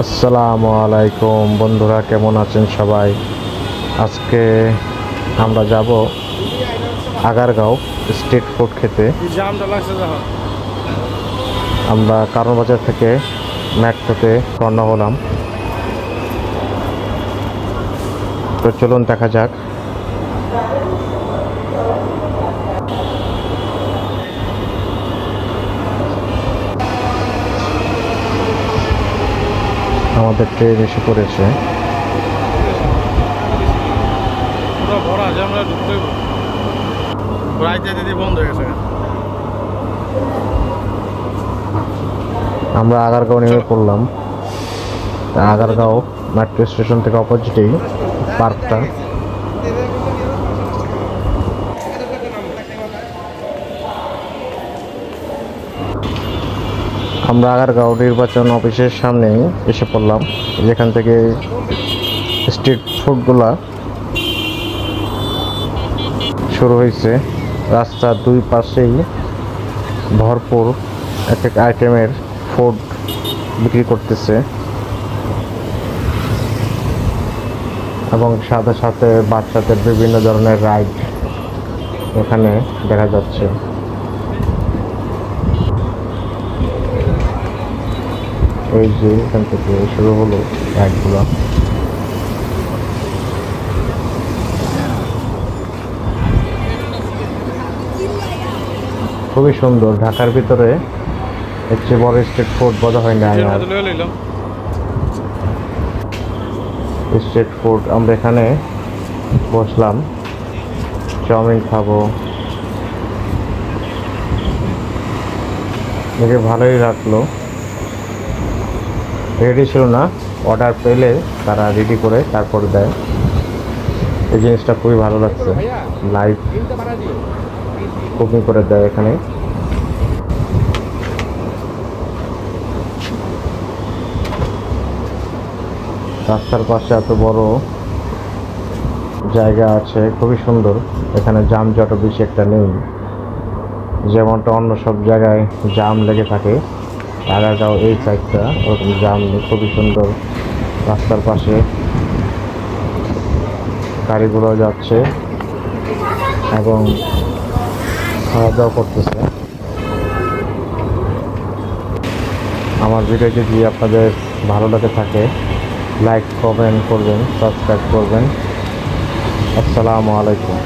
আসসালামু আলাইকুম বন্ধুরা, কেমন আছেন সবাই? আজকে আমরা যাব আগারগাঁও স্ট্রিট ফুড খেতে। আমরা কারণ বাজার থেকে মেট্রোতে রওনা হলাম। তো চলুন দেখা যাক। আমাদের ট্রেন এসে পড়েছে। আমরা আগারগাঁও নেমে পড়লাম। আগারগাঁও মেট্রো স্টেশন থেকে অপোজিটেই পার্কটা। আমরা আগারগাঁও নির্বাচন অফিসের সামনে এসে পড়লাম, যেখান থেকে স্ট্রিট ফুডগুলা শুরু হয়েছে। রাস্তার দুই পাশেই ভরপুর এক এক আইটেমের ফুড বিক্রি করতেছে, এবং সাথে সাথে বাচ্চাদের বিভিন্ন ধরনের রাইড এখানে দেখা যাচ্ছে। এই যে এখান থেকে শুরু হলো রাইডগুলো। খুবই সুন্দর। ঢাকার ভিতরে এর চেয়ে বড় স্ট্রিট ফুড বোধ হয় না। স্ট্রিট ফুড আমরা এখানে বসলাম, চাউমিন খাবো। দেখে ভালোই লাগলো। রেডি ছিল না, অর্ডার পেলে তারা রেডি করে তারপর দেয়। এই জিনিসটা খুবই ভালো লাগছে। লাইভ কুকিং করে দেয় এখানে। রাস্তার পাশে এত বড় জায়গা আছে, খুবই সুন্দর। এখানে যানজটও বেশি একটা নেই, যেমনটা অন্য সব জায়গায় জাম লেগে থাকে। আগারগাঁও এই সাইডটা ওরকম জাম নেই, খুবই সুন্দর। রাস্তার পাশে গাড়িগুলো যাচ্ছে এবং খাওয়া দাওয়া করতেছে। আমার ভিডিও যদি আপনাদের ভালো লাগে থাকে, লাইক কমেন্ট করবেন, সাবস্ক্রাইব করবেন। আসসালামু আলাইকুম।